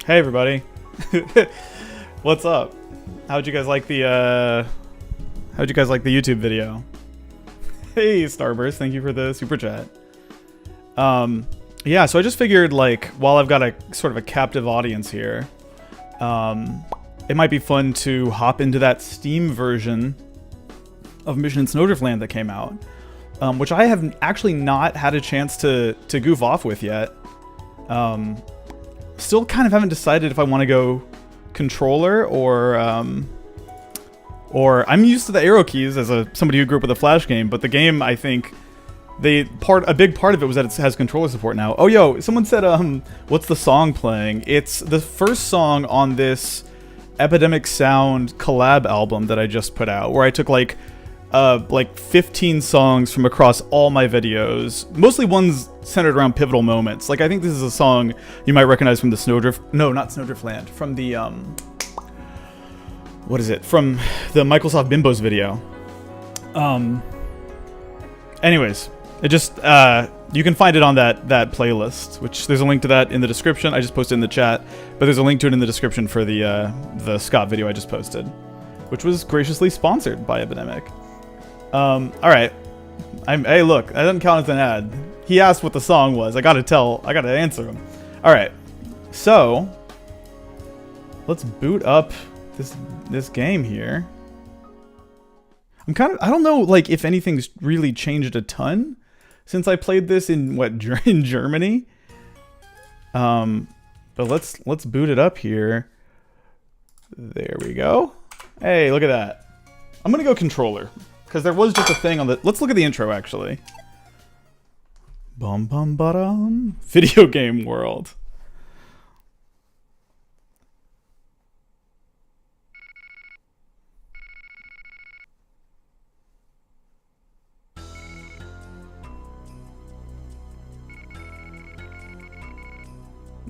Hey everybody. What's up? How'd you guys like the YouTube video? Hey Starburst, thank you for the super chat. Yeah, so I just figured, like, while I've got a sort of a captive audience here, it might be fun to hop into that Steam version of Mission in Snowdriftland that came out, which I have actually not had a chance to goof off with yet. Still kind of haven't decided if I want to go controller or I'm used to the arrow keys as somebody who grew up with a Flash game, but the game, I think, a big part of it was that it has controller support now. Oh, yo, someone said, what's the song playing? It's the first song on this Epidemic Sound collab album that I just put out, where I took like 15 songs from across all my videos, mostly ones centered around pivotal moments. Like, I think this is a song you might recognize from the no, not Snowdriftland, from the, what is it? From the Microsoft Bimbos video. Anyways, it just, you can find it on that playlist, which there's a link to that in the description. I just posted in the chat, but there's a link to it in the description for the Scott video I just posted, which was graciously sponsored by Epidemic. Alright. Hey, look, that doesn't count as an ad. He asked what the song was. I gotta answer him. Alright. So, let's boot up this game here. I don't know, like, if anything's really changed a ton since I played this in, in Germany? But let's boot it up here. There we go. Hey, look at that. I'm gonna go controller, because there was just a thing on the... Let's look at the intro, actually. Bum bum ba-dum. Video game world.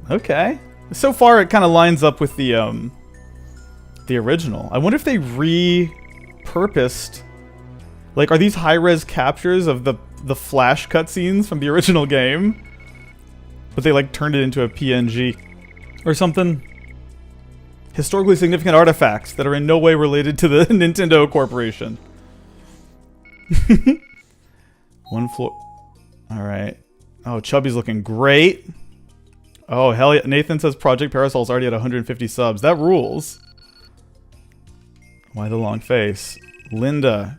Okay. So far, it kind of lines up with the original. I wonder if they repurposed... Like, are these high-res captures of the Flash cutscenes from the original game? But they, like, turned it into a PNG or something? Historically significant artifacts that are in no way related to the Nintendo Corporation. One floor... Alright. Oh, Chubby's looking great. Oh, hell yeah. Nathan says Project Parasol's already at 150 subs. That rules. Why the long face? Linda...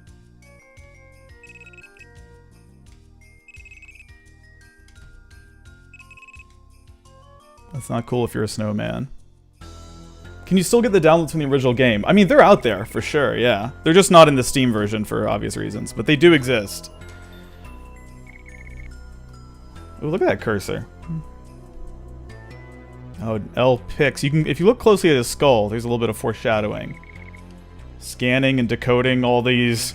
That's not cool if you're a snowman. Can you still get the downloads from the original game? I mean, they're out there, for sure, yeah. They're just not in the Steam version for obvious reasons, but they do exist. Ooh, look at that cursor. Oh, L pix. You can, if you look closely at his skull, there's a little bit of foreshadowing. Scanning and decoding all these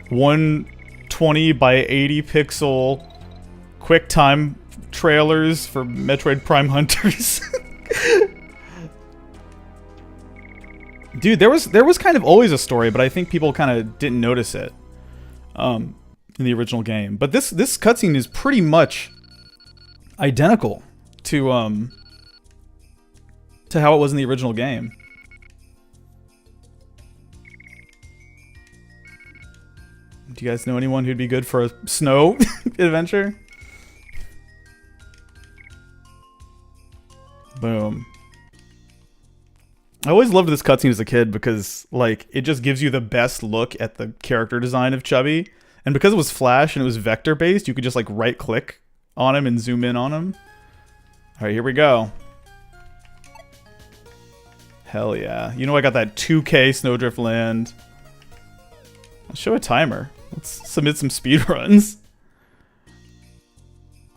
120 by 80 pixel QuickTime trailers for Metroid Prime Hunters. Dude, there was kind of always a story, but I think people kind of didn't notice it in the original game. But this cutscene is pretty much identical to how it was in the original game. Do you guys know anyone who'd be good for a snow adventure? Boom. I always loved this cutscene as a kid because, like, it just gives you the best look at the character design of Chubby. And because it was Flash and it was vector-based, you could just, like, right-click on him and zoom in on him. Alright, here we go. Hell yeah. You know I got that 2K Snowdriftland. Let's show a timer. Let's submit some speedruns.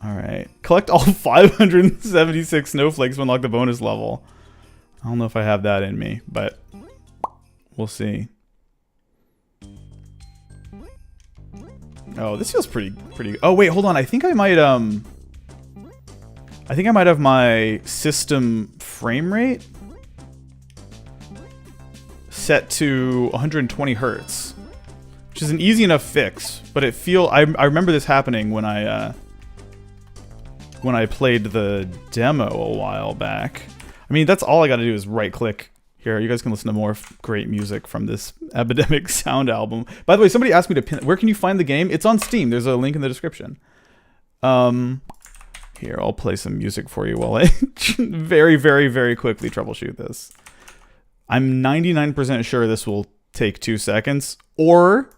Alright. Collect all 576 snowflakes to unlock the bonus level. I don't know if I have that in me, but we'll see. Oh, this feels pretty... Oh, wait, hold on. I think I might have my system frame rate set to 120 hertz. Which is an easy enough fix, but I remember this happening when I played the demo a while back. I mean, that's all I got to do is right click here. You guys can listen to more great music from this Epidemic Sound album. By the way, somebody asked me to pin. Where can you find the game? It's on Steam. There's a link in the description. Here, I'll play some music for you while I very, very, very quickly troubleshoot this. I'm 99% sure this will take 2 seconds, or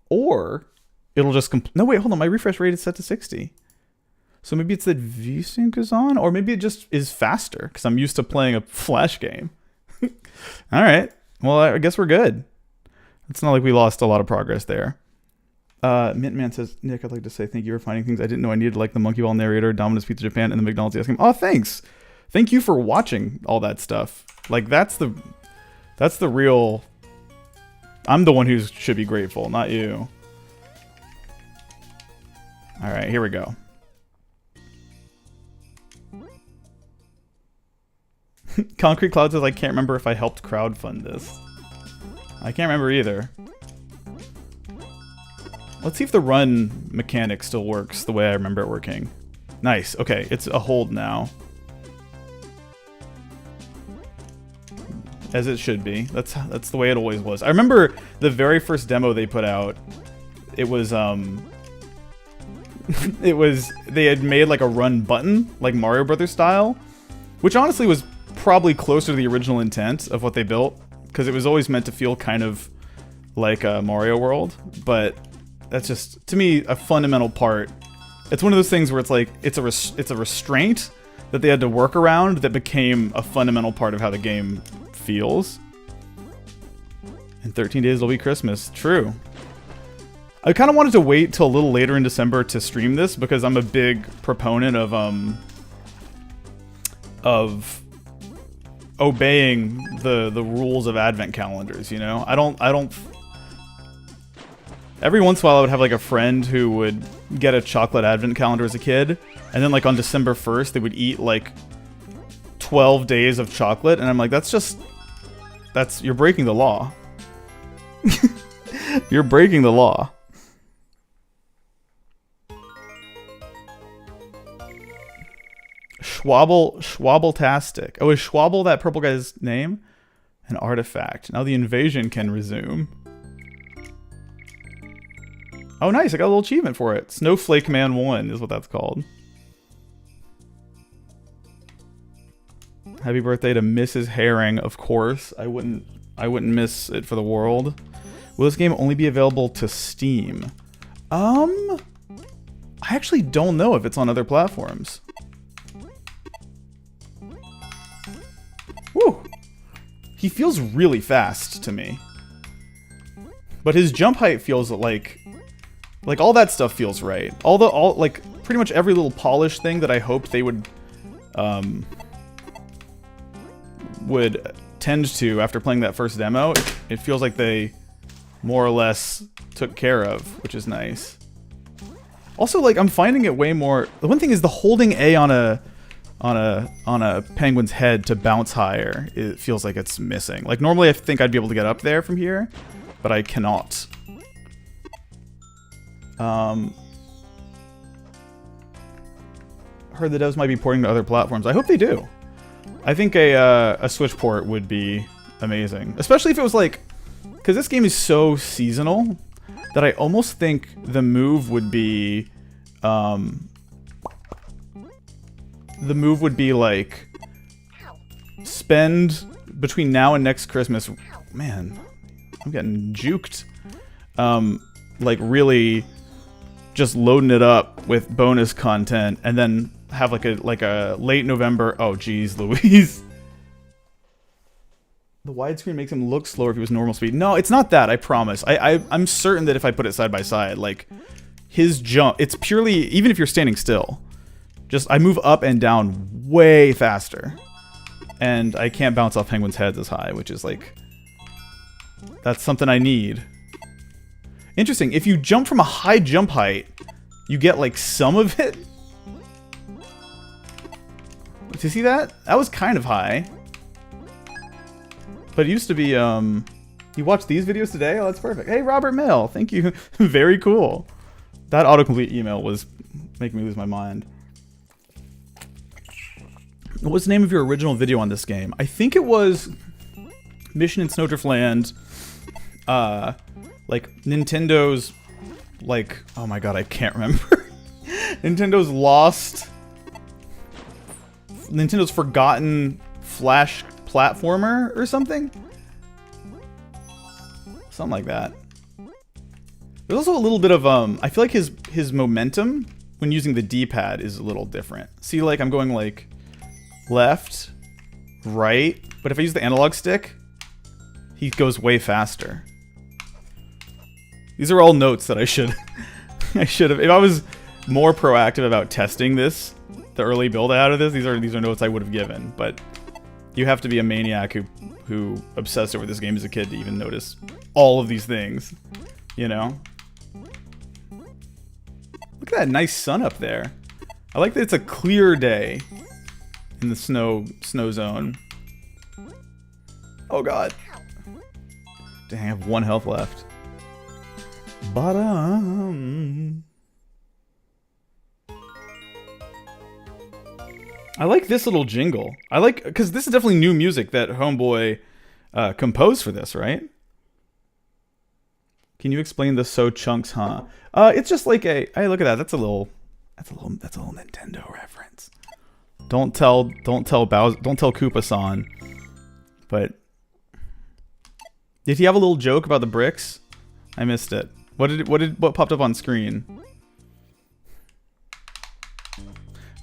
it'll just no, wait, hold on. My refresh rate is set to 60. So maybe it's that VSync is on, or maybe it just is faster because I'm used to playing a Flash game. All right. Well, I guess we're good. It's not like we lost a lot of progress there. Mintman says, Nick, I'd like to say thank you for finding things I didn't know I needed, like the Monkey Ball narrator, Domino's Pizza Japan, and the McDonald's ice cream. Oh, thanks. Thank you for watching all that stuff. Like, that's the real... I'm the one who should be grateful, not you. All right, here we go. Concrete Cloud says, I can't remember if I helped crowdfund this. I can't remember either. Let's see if the run mechanic still works the way I remember it working. Nice. Okay, it's a hold now. As it should be. That's the way it always was. I remember the very first demo they put out. It was they had made like a run button, like Mario Brothers style, which honestly was probably closer to the original intent of what they built, because it was always meant to feel kind of like a Mario World, but that's just, to me, a fundamental part. It's one of those things where it's like, it's a restraint that they had to work around that became a fundamental part of how the game feels. In 13 days, it'll be Christmas. True. I kind of wanted to wait till a little later in December to stream this because I'm a big proponent of obeying the rules of advent calendars, you know? I don't every once in a while I would have like a friend who would get a chocolate advent calendar as a kid, and then like on December 1st they would eat like 12 days of chocolate, and I'm like, you're breaking the law. You're breaking the law. Schwabble-tastic. Oh, is Schwabble that purple guy's name? An artifact. Now the invasion can resume. Oh, nice. I got a little achievement for it. Snowflake Man 1 is what that's called. Happy birthday to Mrs. Herring, of course. I wouldn't miss it for the world. Will this game only be available to Steam? I actually don't know if it's on other platforms. Woo! He feels really fast to me. But his jump height feels like all that stuff feels right. Like pretty much every little polish thing that I hoped they would tend to after playing that first demo, it feels like they more or less took care of, which is nice. Also, like, I'm finding it way more... The one thing is the holding A on a penguin's head to bounce higher, it feels like it's missing. Like, normally I think I'd be able to get up there from here, but I cannot. Heard the devs might be porting to other platforms. I hope they do. I think a Switch port would be amazing. Especially if it was like... Because this game is so seasonal that I almost think the move would be... the move would be like... Spend between now and next Christmas... Man, I'm getting juked. Like really just loading it up with bonus content and then have like a late November... Oh, geez, Louise. The widescreen makes him look slower if he was normal speed. No, it's not that, I promise. I'm certain that if I put it side by side, like, his jump... It's purely... Even if you're standing still, just I move up and down way faster. And I can't bounce off penguins' heads as high, which is like... That's something I need. Interesting, if you jump from a high jump height, you get, like, some of it? Do you see that? That was kind of high. But it used to be, you watched these videos today? Oh, that's perfect. Hey, Robert Mill, thank you. Very cool. That autocomplete email was making me lose my mind. What's the name of your original video on this game? I think it was Mission in Snowdriftland. Like Nintendo's, like, oh my god, I can't remember. Nintendo's forgotten Flash platformer or something? Something like that. There's also a little bit of, I feel like his momentum when using the D-pad is a little different. See, like, I'm going, like, left, right, but if I use the analog stick, he goes way faster. These are all notes that I should have, if I was more proactive about testing this, the early build out of this, these are notes I would have given, but you have to be a maniac who obsessed over this game as a kid to even notice all of these things, you know? Look at that nice sun up there. I like that it's a clear day in the snow zone. Oh god. Dang, I have 1 health left. Bottom. I like this little jingle. I like, because this is definitely new music that Homeboy composed for this, right? Can you explain the so chunks, huh? It's just like a, hey, look at that. That's a little Nintendo reference. Don't tell Koopa-san. But did he have a little joke about the bricks? I missed it. What popped up on screen?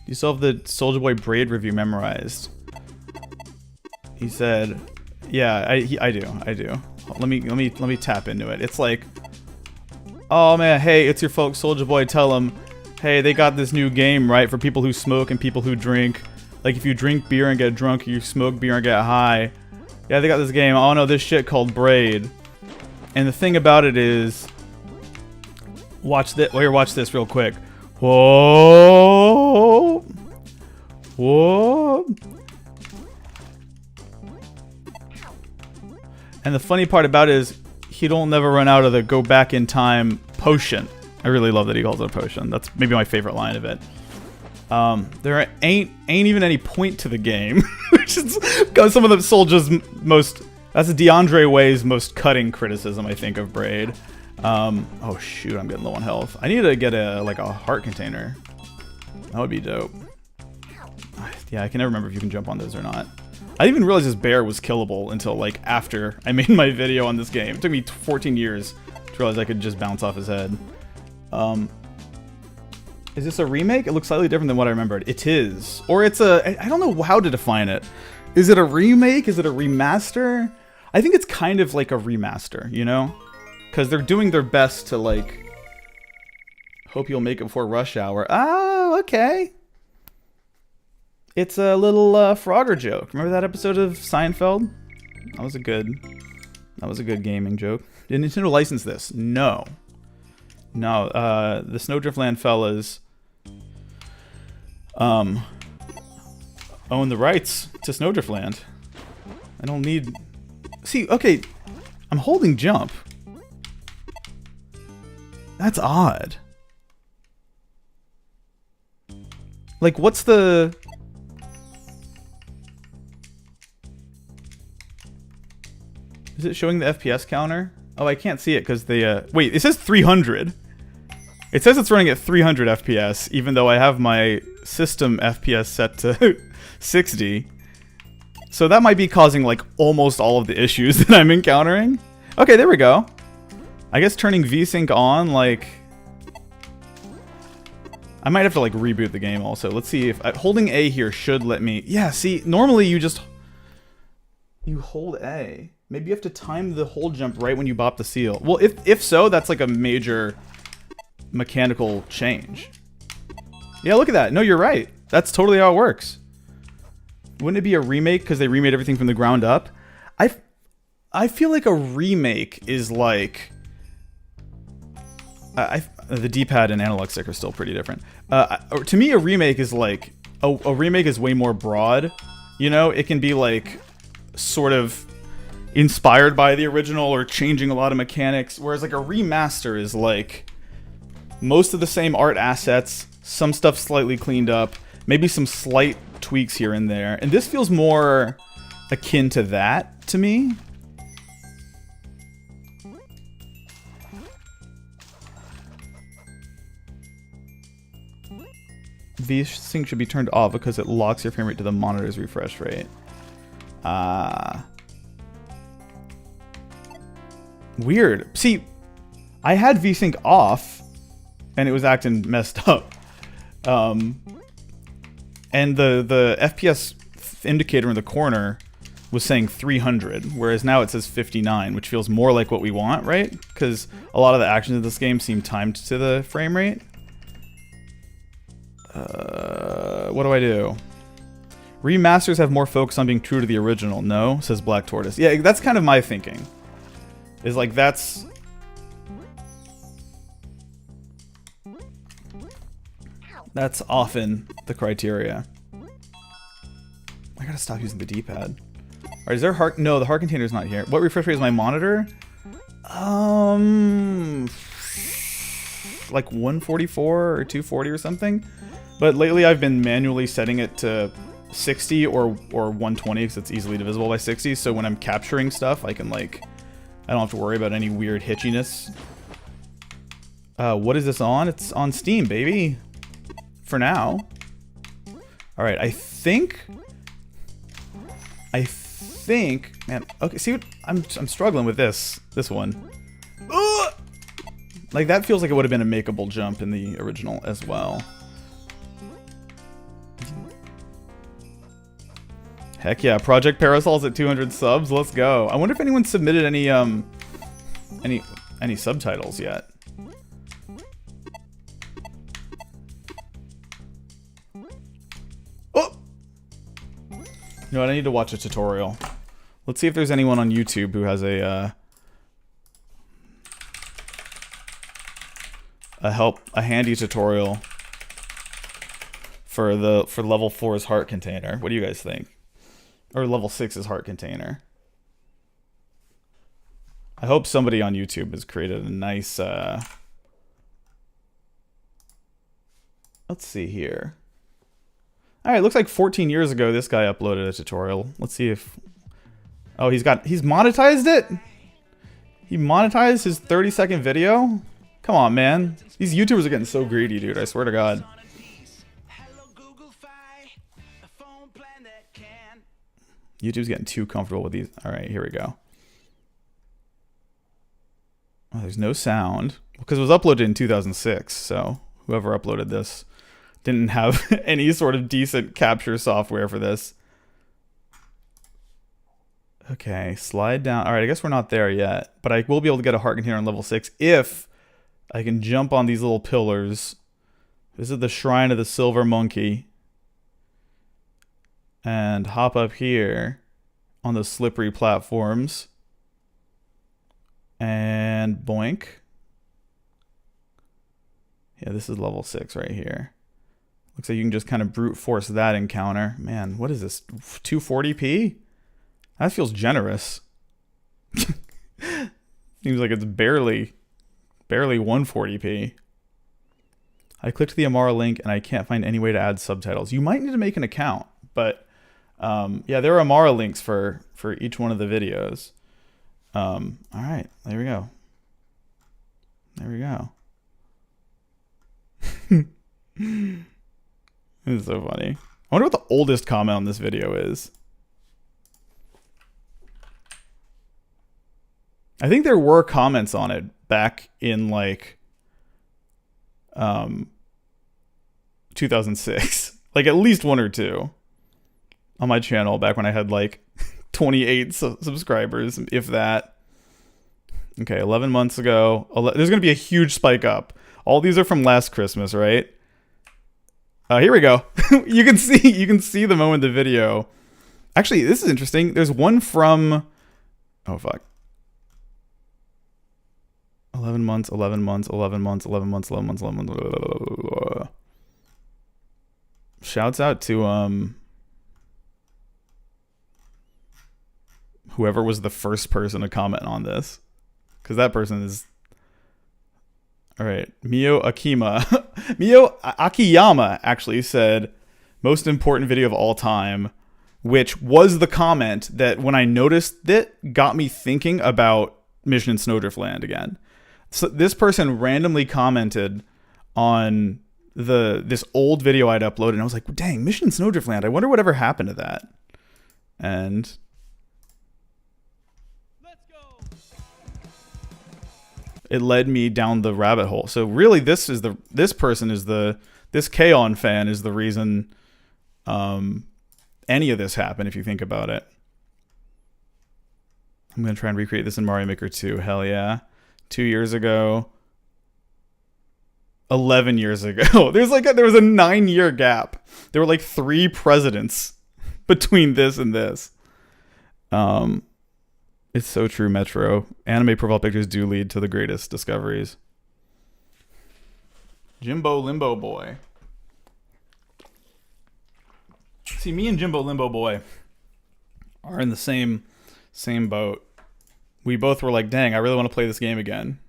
You still have the Soulja Boy Braid review memorized. He said, "Yeah, I do. Let me tap into it. It's like, oh man, hey, it's your folks, Soulja Boy. Tell them, hey, they got this new game, right, for people who smoke and people who drink. Like if you drink beer and get drunk, or you smoke beer and get high. Yeah, they got this game. Oh no, this shit called Braid. And the thing about it is, watch this. Well, here, watch this real quick. Whoa, whoa." And the funny part about it is, he don't never run out of the go back in time potion. I really love that he calls it a potion. That's maybe my favorite line of it. There ain't even any point to the game, which is some of the Soulja's most. That's DeAndre Way's most cutting criticism, I think, of Braid. Oh shoot, I'm getting low on health. I need to get a heart container. That would be dope. Yeah, I can never remember if you can jump on those or not. I didn't even realize this bear was killable until like after I made my video on this game. It took me 14 years to realize I could just bounce off his head. Is this a remake? It looks slightly different than what I remembered. It is. Or it's a, I don't know how to define it. Is it a remake? Is it a remaster? I think it's kind of like a remaster, you know? Because they're doing their best to like, hope you'll make it before rush hour. Oh, okay. It's a little Frogger joke. Remember that episode of Seinfeld? That was a good gaming joke. Did Nintendo license this? No. No, the Snowdriftland fellas own the rights to Snowdriftland. I don't need... See, okay, I'm holding jump. That's odd. Like, what's the... Is it showing the FPS counter? Oh, I can't see it because they, wait, it says 300. It says it's running at 300 FPS, even though I have my system FPS set to 60. So that might be causing, like, almost all of the issues that I'm encountering. Okay, there we go. I guess turning VSync on, like... I might have to, like, reboot the game also. Let's see if... holding A here should let me... Yeah, see, normally you just... You hold A. Maybe you have to time the hold jump right when you bop the seal. Well, if so, that's like a major mechanical change. Yeah, look at that. No, you're right. That's totally how it works. Wouldn't it be a remake because they remade everything from the ground up? I feel like a remake is like... the D-pad and analog stick are still pretty different. To me, a remake is like... A remake is way more broad. You know, it can be like sort of... inspired by the original or changing a lot of mechanics, whereas like a remaster is like most of the same art assets, some stuff slightly cleaned up, Maybe some slight tweaks here and there. And this feels more akin to that to me. V-Sync should be turned off because it locks your frame rate to the monitor's refresh rate. Weird. See, I had V-Sync off, and it was acting messed up. And the FPS indicator in the corner was saying 300, whereas now it says 59, which feels more like what we want, right? Because a lot of the actions of this game seem timed to the frame rate. What do I do? Remasters have more focus on being true to the original. No, says Black Tortoise. Yeah, that's kind of my thinking. Is like that's often the criteria. I gotta stop using the D-pad. Alright, is there heart? No, the heart container's not here. What refresh rate is my monitor? Like 144 or 240 or something. But lately I've been manually setting it to 60 or 120 because it's easily divisible by 60. So when I'm capturing stuff, I can like, I don't have to worry about any weird hitchiness. What is this on? It's on Steam, baby. For now. All right, I think, man. Okay, see what I'm struggling with this one. Ugh! Like that feels like it would have been a makeable jump in the original as well. Heck yeah, Project Parasol's at 200 subs. Let's go. I wonder if anyone submitted any subtitles yet. Oh! You know what? I need to watch a tutorial. Let's see if there's anyone on YouTube who has a handy tutorial for level 4's heart container. What do you guys think? Or level 6's heart container. I hope somebody on YouTube has created a nice let's see here. Alright, looks like 14 years ago this guy uploaded a tutorial. Let's see if... Oh, he's monetized it? He monetized his 30-second video? Come on, man. These YouTubers are getting so greedy, dude. I swear to God. YouTube's getting too comfortable with these. Alright, here we go. Oh, there's no sound. Because it was uploaded in 2006, so whoever uploaded this didn't have any sort of decent capture software for this. Okay, slide down. Alright, I guess we're not there yet. But I will be able to get a heart container on level 6 if I can jump on these little pillars. This is the Shrine of the Silver Monkey. And hop up here on those slippery platforms. And boink. Yeah, this is level 6 right here. Looks like you can just kind of brute force that encounter. Man, what is this? 240p? That feels generous. Seems like it's barely 140p. I clicked the Amara link and I can't find any way to add subtitles. You might need to make an account, but yeah, there are Amara links for each one of the videos. All right, there we go. There we go. This is so funny. I wonder what the oldest comment on this video is. I think there were comments on it back in like 2006. Like at least one or two on my channel back when I had like 28 subscribers, if that. Okay, 11 months ago. There's going to be a huge spike up. All these are from last Christmas, right? Here we go. You can see the moment in the video. Actually, this is interesting. There's one from... Oh, fuck. 11 months, 11 months, 11 months, 11 months, 11 months, 11 months. Shouts out to whoever was the first person to comment on this, because that person is... All right, Mio Akiyama actually said, Most important video of all time, which was the comment that when I noticed it got me thinking about Mission in Snowdriftland again. So this person randomly commented on this old video I'd uploaded, and I was like, dang, Mission in Snowdriftland, I wonder whatever happened to that. And let's go. It led me down the rabbit hole. So really this Kaon fan is the reason any of this happened, if you think about it. I'm going to try and recreate this in Mario Maker 2. Hell yeah. 2 years ago. 11 years ago. There was a 9-year gap. There were like 3 presidents between this and this. It's so true, Metro. Anime profile pictures do lead to the greatest discoveries. Jimbo Limbo Boy. See, me and Jimbo Limbo Boy are in the same boat. We both were like, dang, I really want to play this game again.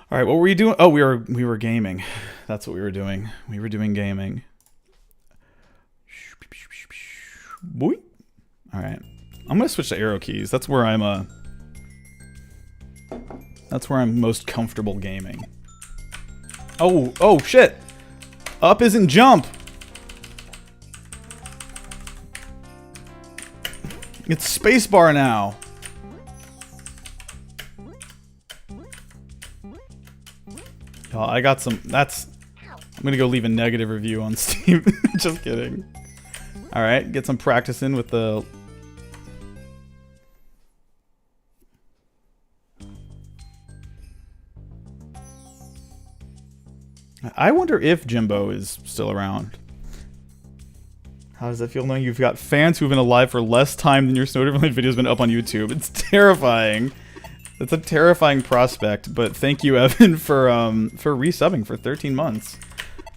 All right, what were we doing? Oh, we were gaming. That's what we were doing. We were doing gaming. Boy. All right. I'm going to switch to arrow keys. That's where I'm most comfortable gaming. Oh shit. Up isn't jump. It's spacebar now. Oh, I got some. I'm gonna go leave a negative review on Steam. Just kidding. All right, get some practice in with the. I wonder if Jimbo is still around. How does that feel knowing you've got fans who've been alive for less time than your Snowdriftland video's been up on YouTube? It's terrifying. That's a terrifying prospect, but thank you, Evan, for resubbing for 13 months.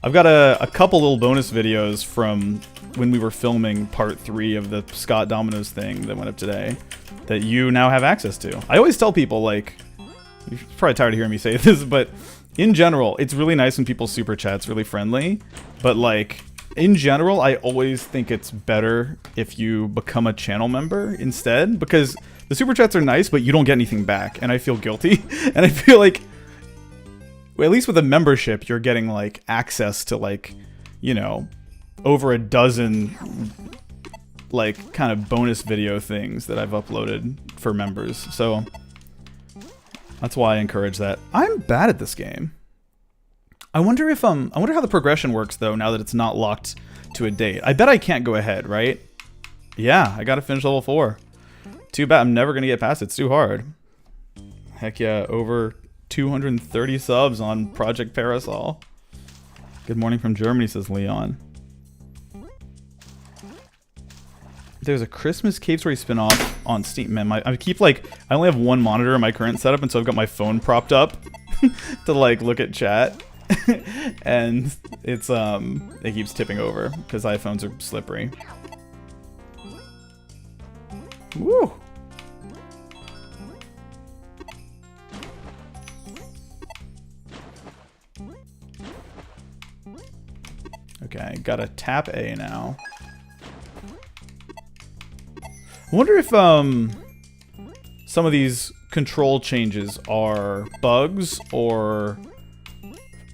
I've got a couple little bonus videos from when we were filming part 3 of the Scott Domino's thing that went up today that you now have access to. I always tell people, like, you're probably tired of hearing me say this, but in general, it's really nice when people super chat's really friendly, but like, in general, I always think it's better if you become a channel member instead, because the super chats are nice, but you don't get anything back, and I feel guilty. And I feel like, well, at least with a membership, you're getting like access to like, you know, over a dozen like kind of bonus video things that I've uploaded for members. So that's why I encourage that. I'm bad at this game. I wonder if I wonder how the progression works though now that it's not locked to a date. I bet I can't go ahead, right? Yeah, I gotta finish level 4. Too bad, I'm never gonna get past it. It's too hard. Heck yeah, over 230 subs on Project Parasol. Good morning from Germany, says Leon. There's a Christmas Cave Story spinoff on Steam. Man, I only have one monitor in my current setup, and so I've got my phone propped up to like look at chat. And it's it keeps tipping over because iPhones are slippery. Woo! Okay, gotta tap A now. I wonder if some of these control changes are bugs or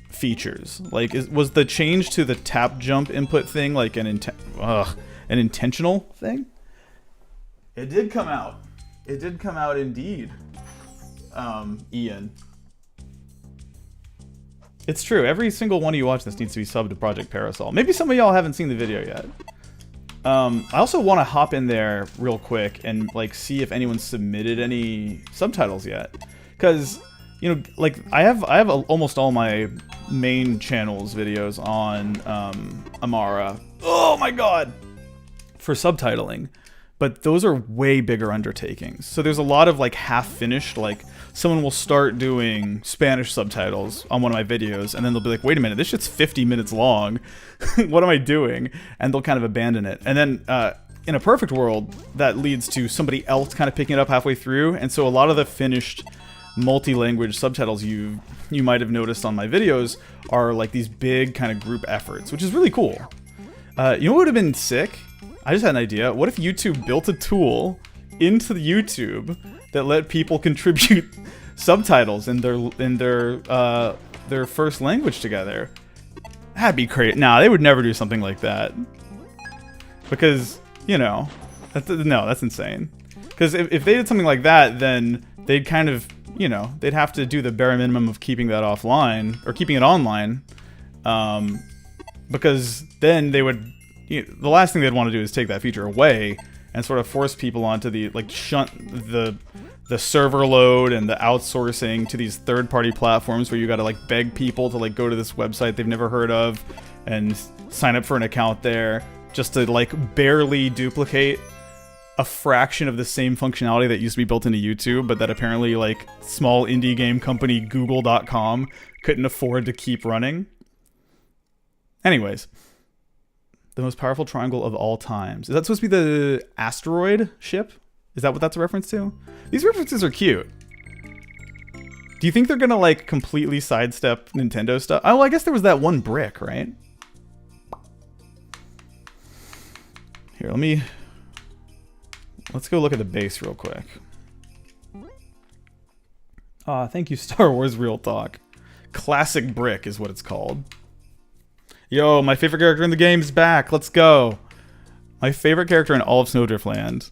features. Like, was the change to the tap jump input thing like an intentional thing? It did come out. It did come out indeed. Ian. It's true. Every single one of you watch this needs to be subbed to Project Parasol. Maybe some of y'all haven't seen the video yet. I also want to hop in there real quick and like see if anyone submitted any subtitles yet, because you know, like I have almost all my main channel's videos on Amara. Oh my god, for subtitling, but those are way bigger undertakings. So there's a lot of like half finished, like someone will start doing Spanish subtitles on one of my videos, and then they'll be like, wait a minute, this shit's 50 minutes long. What am I doing? And they'll kind of abandon it. And then in a perfect world, that leads to somebody else kind of picking it up halfway through. And so a lot of the finished multi-language subtitles you might have noticed on my videos are like these big kind of group efforts, which is really cool. You know what would have been sick? I just had an idea. What if YouTube built a tool into the YouTube that let people contribute subtitles in their first language together? That'd be great. Nah, they would never do something like that. Because, you know, that's insane. Because if they did something like that, then they'd kind of, you know, they'd have to do the bare minimum of keeping that offline, or keeping it online. Because then they would, you know, the last thing they'd want to do is take that feature away and sort of force people onto the, like, shunt the server load and the outsourcing to these third-party platforms where you gotta, like, beg people to, like, go to this website they've never heard of and sign up for an account there just to, like, barely duplicate a fraction of the same functionality that used to be built into YouTube, but that apparently, like, small indie game company Google.com couldn't afford to keep running. Anyways, the most powerful triangle of all times. Is that supposed to be the asteroid ship? Is that what that's a reference to? These references are cute. Do you think they're gonna, like, completely sidestep Nintendo stuff? Oh, well, I guess there was that one brick, right? Here, let's go look at the base real quick. Thank you, Star Wars Real Talk. Classic brick is what it's called. Yo, my favorite character in the game is back. Let's go. My favorite character in all of Snowdriftland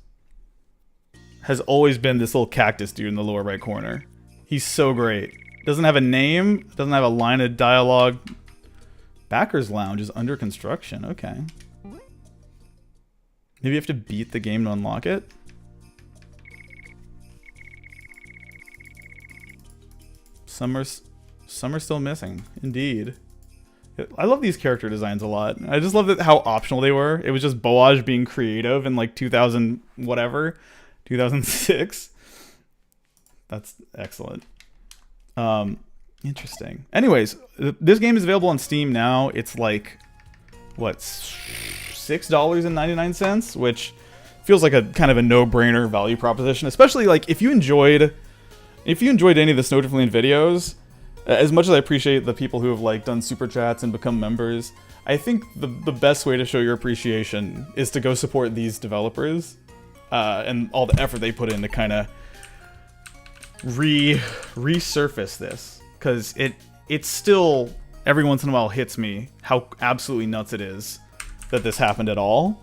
has always been this little cactus dude in the lower right corner. He's so great. Doesn't have a name. Doesn't have a line of dialogue. Backers Lounge is under construction. Okay. Maybe you have to beat the game to unlock it? Some are still missing. Indeed. I love these character designs a lot. I just love how optional they were. It was just Boaj being creative in like 2000 whatever, 2006. That's excellent. Interesting. Anyways, this game is available on Steam now. It's like, what, $6.99, which feels like a kind of a no-brainer value proposition, especially like if you enjoyed any of the Snowdriftland videos. As much as I appreciate the people who have like done super chats and become members, I think the best way to show your appreciation is to go support these developers and all the effort they put in to kind of resurface this, because it still every once in a while hits me how absolutely nuts it is that this happened at all.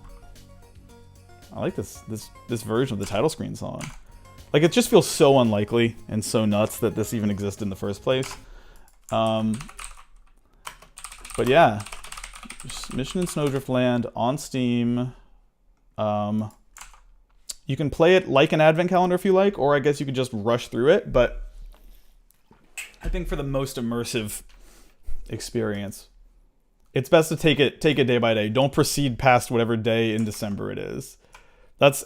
I like this version of the title screen song. Like, it just feels so unlikely and so nuts that this even existed in the first place. But yeah, Mission in Snowdriftland on Steam. You can play it like an advent calendar if you like, or I guess you could just rush through it. But I think for the most immersive experience, it's best to take it day by day. Don't proceed past whatever day in December it is. That's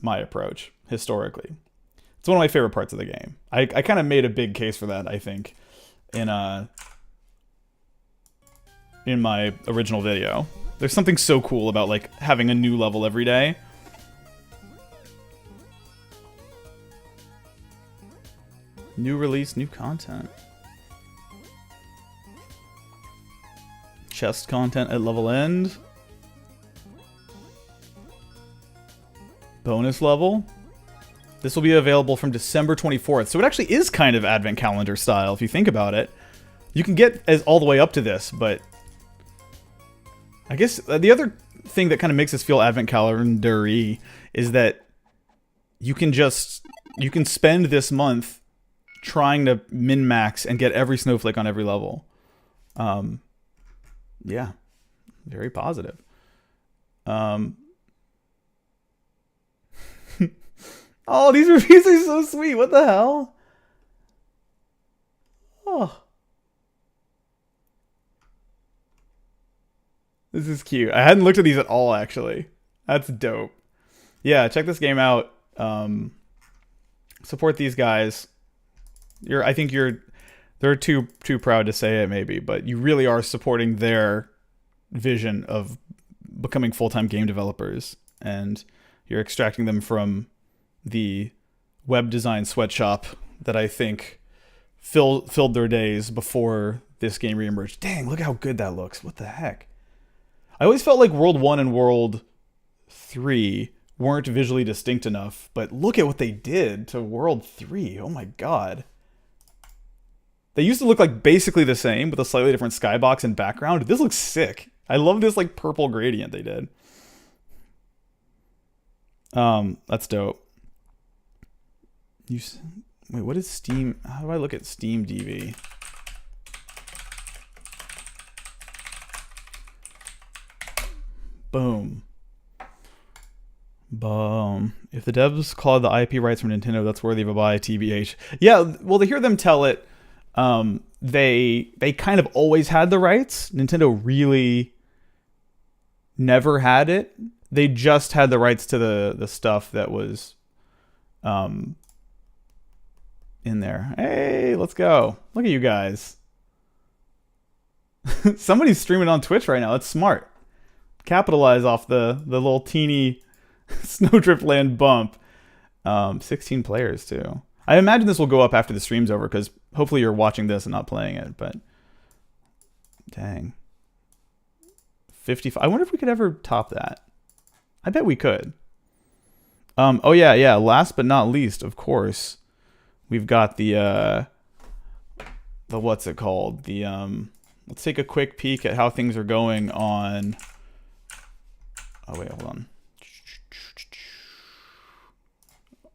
my approach historically. It's one of my favorite parts of the game. I kind of made a big case for that, I think, in my original video. There's something so cool about like having a new level every day. New release, new content. Chest content at level end. Bonus level. This will be available from December 24th. So it actually is kind of advent calendar style if you think about it. You can get all the way up to this, but I guess the other thing that kind of makes this feel advent calendar-y is that you can spend this month trying to min-max and get every snowflake on every level. Yeah, very positive. Oh, these reviews are so sweet. What the hell? Oh. This is cute. I hadn't looked at these at all, actually. That's dope. Yeah, check this game out. Support these guys. They're too proud to say it maybe, but you really are supporting their vision of becoming full-time game developers, and you're extracting them from the web design sweatshop that I think filled their days before this game reemerged. Dang, look how good that looks. What the heck? I always felt like World 1 and World 3 weren't visually distinct enough, but look at what they did to World 3. Oh my god. They used to look like basically the same with a slightly different skybox and background. This looks sick. I love this like purple gradient they did. That's dope. Wait, what is Steam? How do I look at Steam DB? Boom. Boom. If the devs claw the IP rights from Nintendo, that's worthy of a buy, TBH. Yeah, well, to hear them tell it, they kind of always had the rights. Nintendo really never had it. They just had the rights to the stuff that was in there. Hey, let's go. Look at you guys. Somebody's streaming on Twitch right now. That's smart. Capitalize off the little teeny Snowdriftland bump. 16 players too. I imagine this will go up after the stream's over because hopefully you're watching this and not playing it, but dang. 55. I wonder if we could ever top that. I bet we could. Oh yeah. Last but not least, of course, we've got the what's it called? The let's take a quick peek at how things are going on. Oh wait, hold on.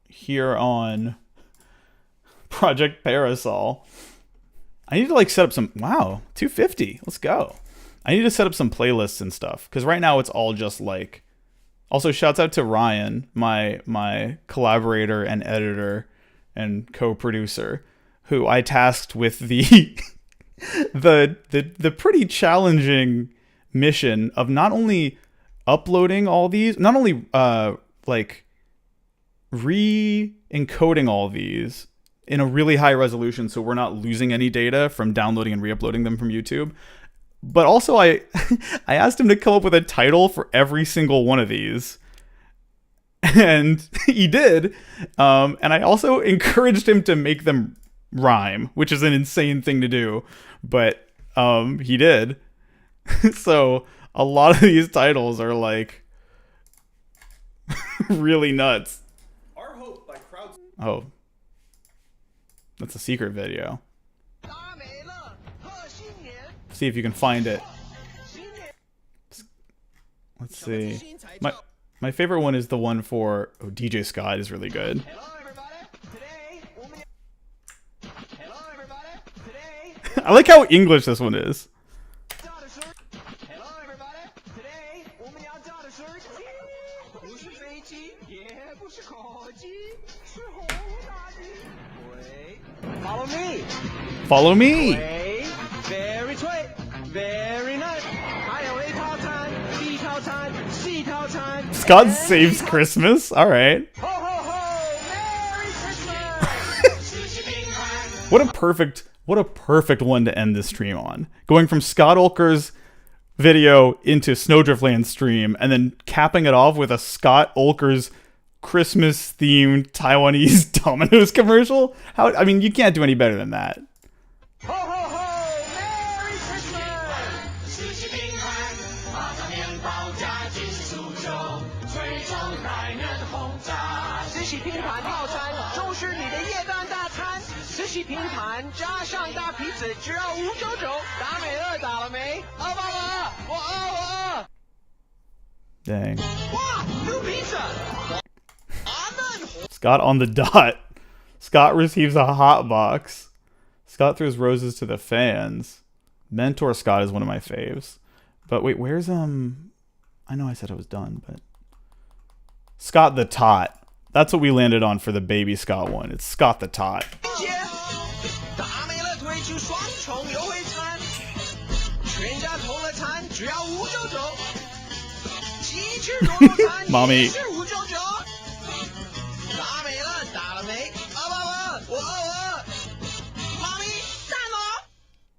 Here on Project Parasol. I need to like set up some, wow, 250. Let's go. I need to set up some playlists and stuff because right now it's all just like, also shouts out to Ryan, my collaborator and editor and co-producer, who I tasked with the the pretty challenging mission of not only uploading all these, not only like re-encoding all these in a really high resolution so we're not losing any data from downloading and re-uploading them from YouTube, but also I asked him to come up with a title for every single one of these, and he did, and I also encouraged him to make them rhyme, which is an insane thing to do, but he did. So a lot of these titles are like really nuts. Our hope by crowds. Oh, that's a secret video. See if you can find it. Let's see. My favorite one is the one for DJ Scott is really good. I like how English this one is. Follow me. Follow me. Very sweet. Very nice. Scott saves Christmas. All right. Ho, ho, ho. Merry Christmas. What a perfect one to end this stream on. Going from Scott Olker's video into Snowdriftland's stream and then capping it off with a Scott Olker's Christmas themed Taiwanese Domino's commercial. I mean, you can't do any better than that. Ho, ho, ho. Merry Christmas. 慈禧拼盘套餐，中式你的夜单大餐。慈禧拼盘加上大皮子，只要599。达美乐打了没？饿不饿？我饿。 Dang. 哇，new pizza。 Scott on the dot. Scott receives a hot box. Scott throws roses to the fans. Mentor Scott is one of my faves. But wait, where's I know I said I was done, but Scott the Tot. That's what we landed on for the baby Scott one. It's Scott the Tot. Mommy.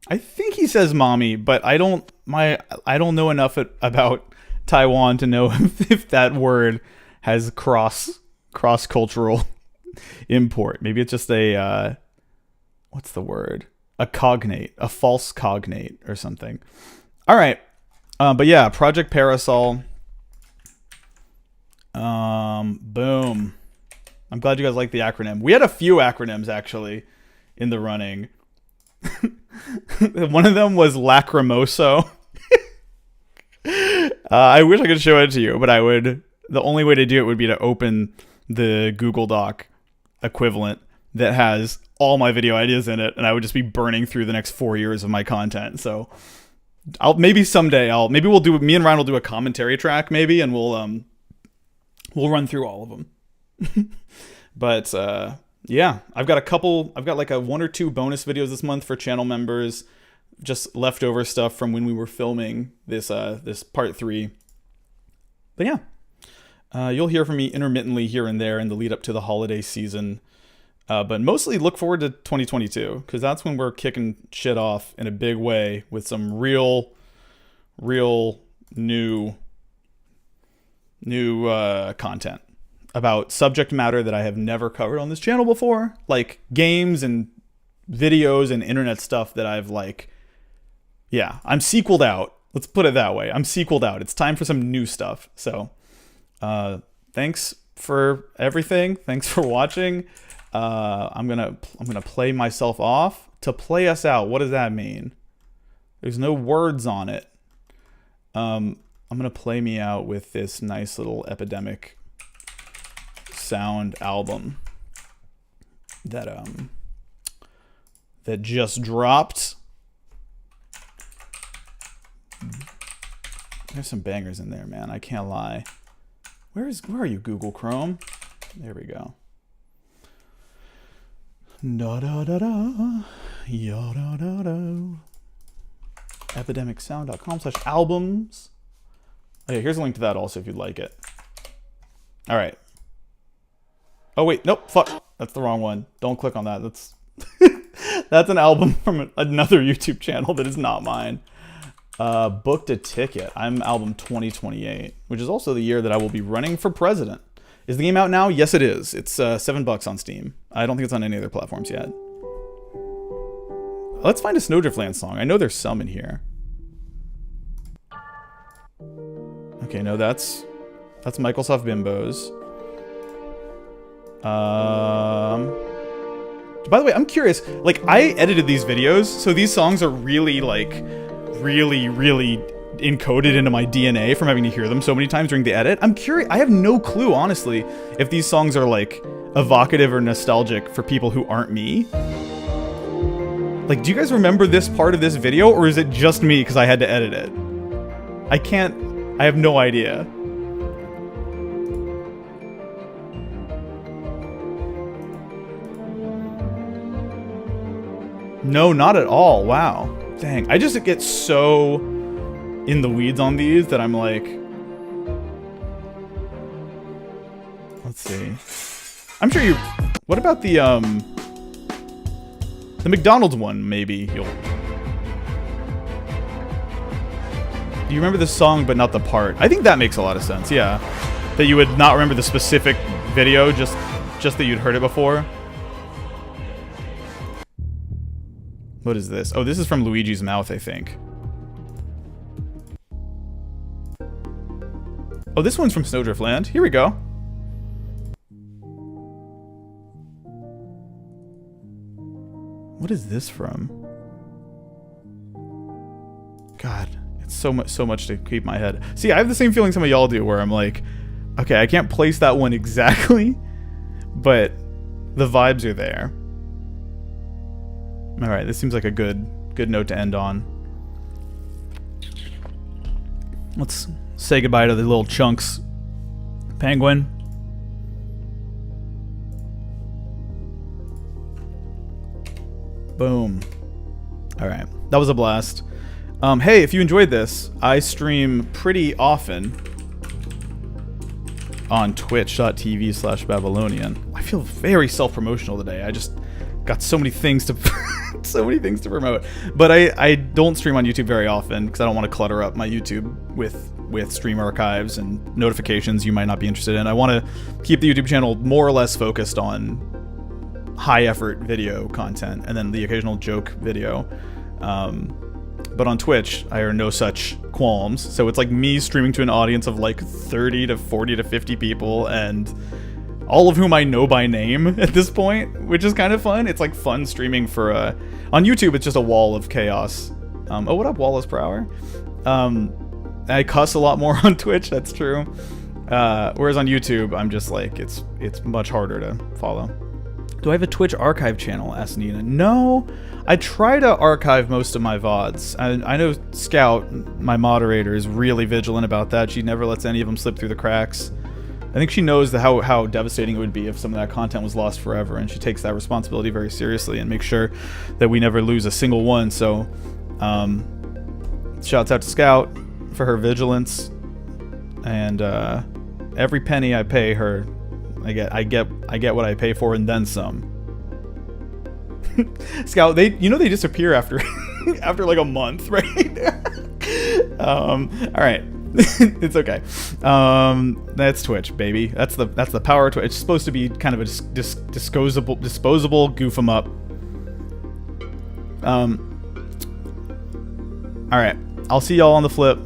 I think he says mommy, but I don't know enough about Taiwan to know if that word has cross cultural import. Maybe it's just a what's the word? A cognate, a false cognate or something. All right. But yeah, Project Parasol. Boom. I'm glad you guys like the acronym. We had a few acronyms actually in the running. One of them was Lacrimoso. I wish I could show it to you, but the only way to do it would be to open the Google Doc equivalent that has all my video ideas in it, and I would just be burning through the next 4 years of my content. So maybe someday me and Ryan will do a commentary track maybe, and we'll run through all of them. But yeah, I've got like a 1 or 2 bonus videos this month for channel members, just leftover stuff from when we were filming this part 3. But yeah, you'll hear from me intermittently here and there in the lead up to the holiday season. But mostly look forward to 2022, because that's when we're kicking shit off in a big way with some real new content about subject matter that I have never covered on this channel before, like games and videos and internet stuff that I've I'm sequeled out. Let's put it that way. I'm sequeled out. It's time for some new stuff. So, thanks for everything. Thanks for watching. I'm gonna play myself off to play us out. What does that mean? There's no words on it. I'm gonna play me out with this nice little Epidemic Sound album that just dropped. There's some bangers in there, man. I can't lie. Where are you, Google Chrome? There we go. Da da da da, ya da da da. Epidemicsound.com/albums. Oh yeah, here's a link to that also if you'd like it. All right. Oh wait, nope, fuck. That's the wrong one. Don't click on that. That's that's an album from another YouTube channel that is not mine. Booked a ticket. I'm album 2028, which is also the year that I will be running for president. Is the game out now? Yes, it is. It's $7 on Steam. I don't think it's on any other platforms yet. Let's find a Snowdriftland song. I know there's some in here. Okay, no, that's Microsoft Bimbos. By the way, I'm curious. Like, I edited these videos, so these songs are really really encoded into my DNA from having to hear them so many times during the edit. I'm curious. I have no clue, honestly, if these songs are like evocative or nostalgic for people who aren't me. Like, do you guys remember this part of this video, or is it just me because I had to edit it? I have no idea. No, not at all. Wow. Dang. I just get so in the weeds on these that I'm like... Let's see. I'm sure you... What about the McDonald's one, maybe? Do you remember the song but not the part? I think that makes a lot of sense, yeah. That you would not remember the specific video, just that you'd heard it before. What is this? Oh, this is from Luigi's Mouth, I think. Oh, this one's from Snowdriftland. Here we go. What is this from? God, it's so much to keep in my head. See, I have the same feeling some of y'all do, where I'm like, okay, I can't place that one exactly, but the vibes are there. All right, this seems like a good note to end on. Let's say goodbye to the little chunks. Penguin. Boom. All right, that was a blast. Hey, if you enjoyed this, I stream pretty often on twitch.tv/Babylonian. I feel very self-promotional today. got so many things to so many things to promote. But I don't stream on YouTube very often because I don't want to clutter up my YouTube with stream archives and notifications you might not be interested in. I want to keep the YouTube channel more or less focused on high effort video content and then the occasional joke video. But on Twitch, I are no such qualms. So it's like me streaming to an audience of like 30 to 40 to 50 people, and all of whom I know by name at this point, which is kind of fun. It's like fun streaming for on YouTube, it's just a wall of chaos. Oh, what up, Wallace per hour? I cuss a lot more on Twitch, that's true. Whereas on YouTube, I'm just like, it's much harder to follow. Do I have a Twitch archive channel? Asked Nina. No, I try to archive most of my VODs. I know Scout, my moderator, is really vigilant about that. She never lets any of them slip through the cracks. I think she knows how devastating it would be if some of that content was lost forever, and she takes that responsibility very seriously and makes sure that we never lose a single one. So, shouts out to Scout for her vigilance, and every penny I pay her, I get what I pay for and then some. Scout, they disappear after after like a month, right? All right. It's okay. That's Twitch, baby. That's the power of Twitch. It's supposed to be kind of a disposable goof 'em up. All right. I'll see y'all on the flip.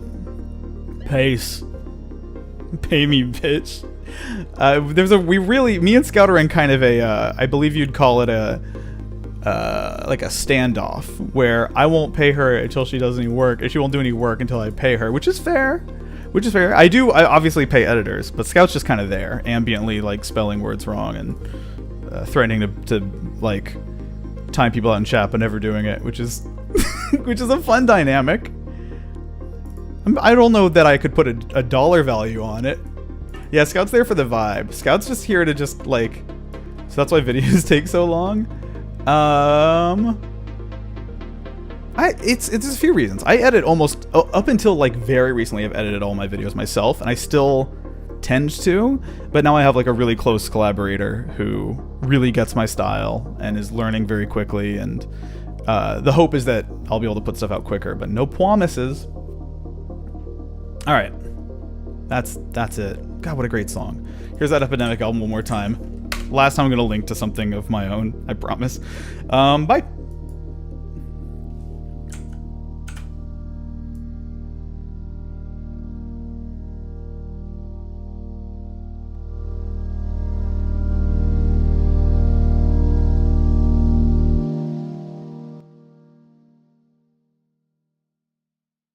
Peace. Pay me, bitch. Me and Scout are in kind of a, I believe you'd call it like a standoff, where I won't pay her until she does any work, and she won't do any work until I pay her, which is fair. I obviously pay editors, but Scout's just kind of there, ambiently, like, spelling words wrong and threatening to like, time people out in chat, but never doing it, which is which is a fun dynamic. I don't know that I could put a dollar value on it. Yeah, Scout's there for the vibe. Scout's just here to just, like... So that's why videos take so long? It's a few reasons. I edit almost... Up until, like, very recently, I've edited all my videos myself, and I still tend to, but now I have, like, a really close collaborator who really gets my style and is learning very quickly, and the hope is that I'll be able to put stuff out quicker, but no promises. Alright. That's it. God, what a great song. Here's that Epidemic album one more time. Last time I'm going to link to something of my own, I promise. Bye.